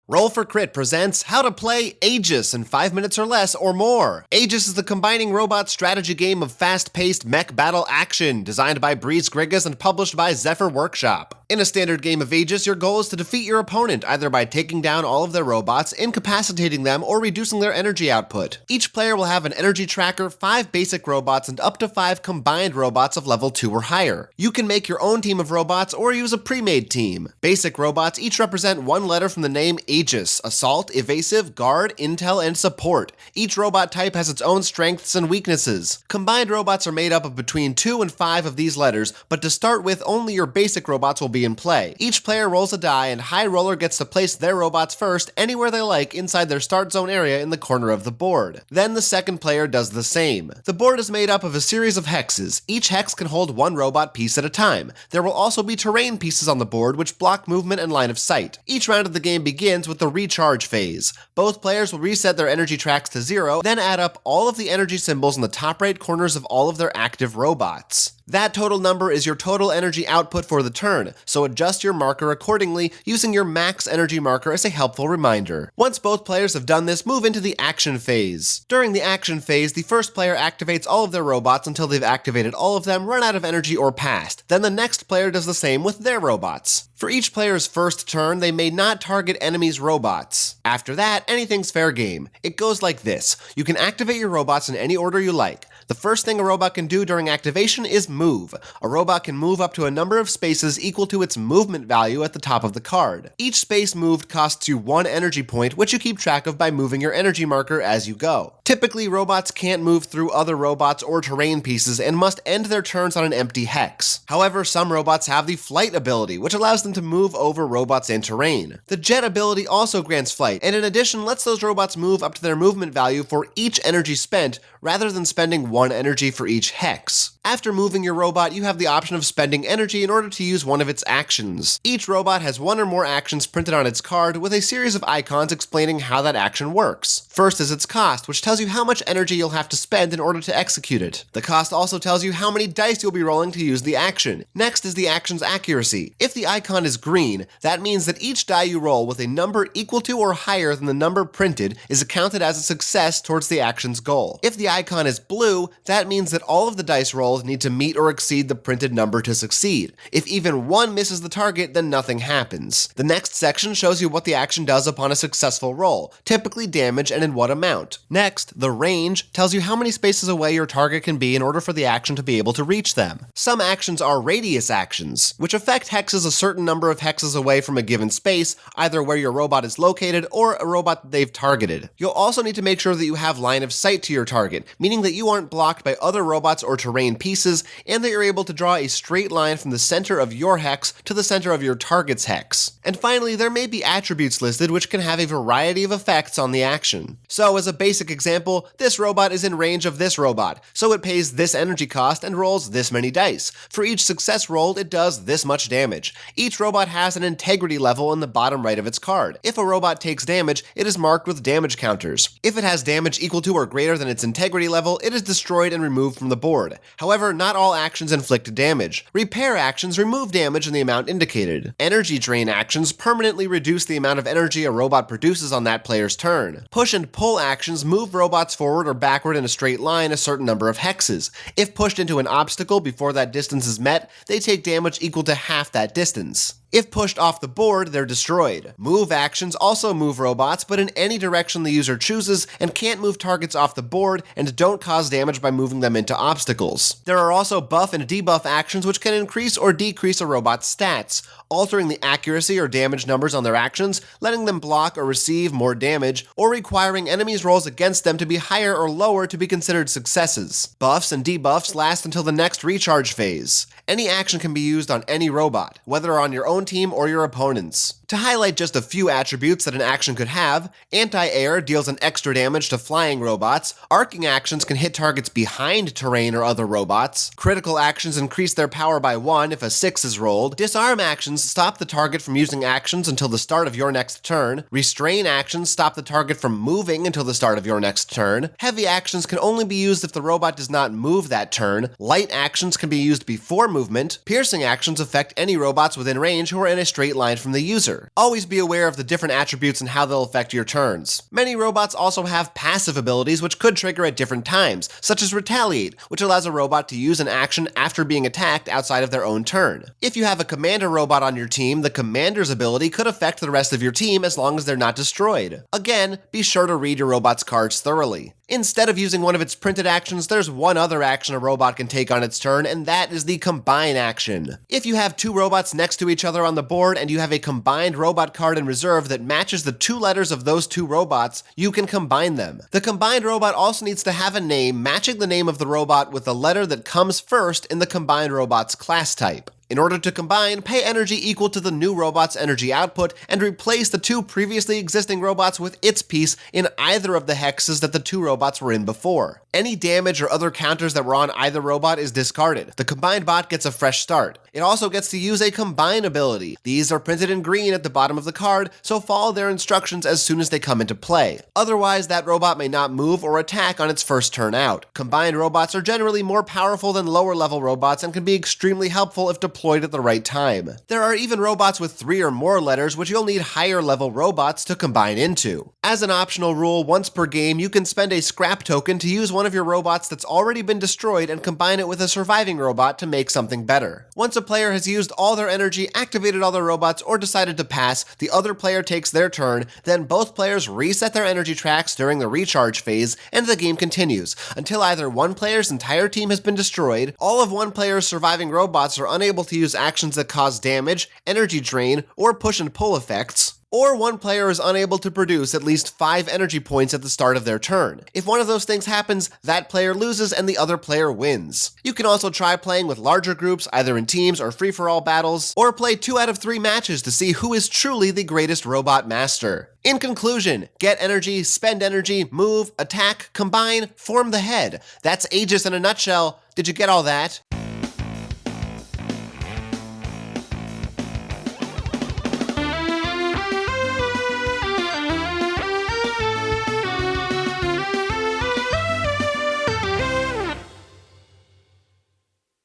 Roll for Crit presents How to Play AEGIS in 5 minutes or less or more. AEGIS is the combining robot strategy game of fast-paced mech battle action, designed by Breeze Grigas and published by Zephyr Workshop. In a standard game of AEGIS, your goal is to defeat your opponent, either by taking down all of their robots, incapacitating them, or reducing their energy output. Each player will have an energy tracker, 5 basic robots, and up to 5 combined robots of level 2 or higher. You can make your own team of robots or use a pre-made team. Basic robots each represent one letter from the name AEGIS: Assault, Evasive, Guard, Intel, and Support. Each robot type has its own strengths and weaknesses. Combined robots are made up of between 2 and 5 of these letters, but to start with, only your basic robots will be in play. Each player rolls a die, and High Roller gets to place their robots first anywhere they like inside their start zone area in the corner of the board. Then the second player does the same. The board is made up of a series of hexes. Each hex can hold one robot piece at a time. There will also be terrain pieces on the board which block movement and line of sight. Each round of the game begins with the recharge phase. Both players will reset their energy tracks to 0, then add up all of the energy symbols in the top right corners of all of their active robots. That total number is your total energy output for the turn, so adjust your marker accordingly using your max energy marker as a helpful reminder. Once both players have done this, move into the action phase. During the action phase, the first player activates all of their robots until they've activated all of them, run out of energy, or passed. Then the next player does the same with their robots. For each player's first turn, they may not target enemies' robots. After that, anything's fair game. It goes like this. You can activate your robots in any order you like. The first thing a robot can do during activation is move. A robot can move up to a number of spaces equal to its movement value at the top of the card. Each space moved costs you 1 energy point, which you keep track of by moving your energy marker as you go. Typically, robots can't move through other robots or terrain pieces and must end their turns on an empty hex. However, some robots have the flight ability, which allows them to move over robots and terrain. The jet ability also grants flight, and in addition lets those robots move up to their movement value for each energy spent, rather than spending 1 energy for each hex. After moving your robot, you have the option of spending energy in order to use one of its actions. Each robot has 1 or more actions printed on its card with a series of icons explaining how that action works. First is its cost, which tells you how much energy you'll have to spend in order to execute it. The cost also tells you how many dice you'll be rolling to use the action. Next is the action's accuracy. If the icon is green, that means that each die you roll with a number equal to or higher than the number printed is counted as a success towards the action's goal. If the icon is blue, that means that all of the dice rolls need to meet or exceed the printed number to succeed. If even one misses the target, then nothing happens. The next section shows you what the action does upon a successful roll, typically damage and in what amount. Next, the range tells you how many spaces away your target can be in order for the action to be able to reach them. Some actions are radius actions, which affect hexes a certain number of hexes away from a given space, either where your robot is located or a robot that they've targeted. You'll also need to make sure that you have line of sight to your target, meaning that you aren't blocked by other robots or terrain pieces, and that you're able to draw a straight line from the center of your hex to the center of your target's hex. And finally, there may be attributes listed which can have a variety of effects on the action. So as a basic example, this robot is in range of this robot, so it pays this energy cost and rolls this many dice. For each success rolled, it does this much damage. Each robot has an integrity level in the bottom right of its card. If a robot takes damage, it is marked with damage counters. If it has damage equal to or greater than its integrity level, it is destroyed and removed from the board. However, not all actions inflict damage. Repair actions remove damage in the amount indicated. Energy drain actions permanently reduce the amount of energy a robot produces on that player's turn. Push and pull actions move robots forward or backward in a straight line a certain number of hexes. If pushed into an obstacle before that distance is met, they take damage equal to half that distance. If pushed off the board, they're destroyed. Move actions also move robots, but in any direction the user chooses, and can't move targets off the board and don't cause damage by moving them into obstacles. There are also buff and debuff actions which can increase or decrease a robot's stats, altering the accuracy or damage numbers on their actions, letting them block or receive more damage, or requiring enemies' rolls against them to be higher or lower to be considered successes. Buffs and debuffs last until the next recharge phase. Any action can be used on any robot, whether on your own team or your opponent's. To highlight just a few attributes that an action could have, anti-air deals an extra damage to flying robots, arcing actions can hit targets behind terrain or other robots, critical actions increase their power by 1 if a 6 is rolled, disarm actions stop the target from using actions until the start of your next turn, restrain actions stop the target from moving until the start of your next turn, heavy actions can only be used if the robot does not move that turn, light actions can be used before movement, piercing actions affect any robots within range who are in a straight line from the user. user. Always be aware of the different attributes and how they'll affect your turns. Many robots also have passive abilities which could trigger at different times, such as retaliate, which allows a robot to use an action after being attacked outside of their own turn. If you have a commander robot on your team, the commander's ability could affect the rest of your team as long as they're not destroyed. Again, be sure to read your robot's cards thoroughly. Instead of using one of its printed actions, there's one other action a robot can take on its turn, and that is the combine action. If you have two robots next to each other on the board and you have a combined robot card in reserve that matches the two letters of those two robots, you can combine them. The combined robot also needs to have a name matching the name of the robot with the letter that comes first in the combined robot's class type. In order to combine, pay energy equal to the new robot's energy output and replace the two previously existing robots with its piece in either of the hexes that the two robots were in before. Any damage or other counters that were on either robot is discarded. The combined bot gets a fresh start. It also gets to use a combine ability. These are printed in green at the bottom of the card, so follow their instructions as soon as they come into play. Otherwise, that robot may not move or attack on its first turn out. Combined robots are generally more powerful than lower level robots and can be extremely helpful if deployed at the right time. There are even robots with 3 or more letters which you'll need higher level robots to combine into. As an optional rule, once per game you can spend a scrap token to use one of your robots that's already been destroyed and combine it with a surviving robot to make something better. Once a player has used all their energy, activated all their robots, or decided to pass, the other player takes their turn, then both players reset their energy tracks during the recharge phase, and the game continues, until either one player's entire team has been destroyed, all of one player's surviving robots are unable to use actions that cause damage, energy drain, or push and pull effects, or one player is unable to produce at least 5 energy points at the start of their turn. If one of those things happens, that player loses and the other player wins. You can also try playing with larger groups, either in teams or free-for-all battles, or play 2 out of 3 matches to see who is truly the greatest robot master. In conclusion, get energy, spend energy, move, attack, combine, form the head. That's AEGIS in a nutshell. Did you get all that?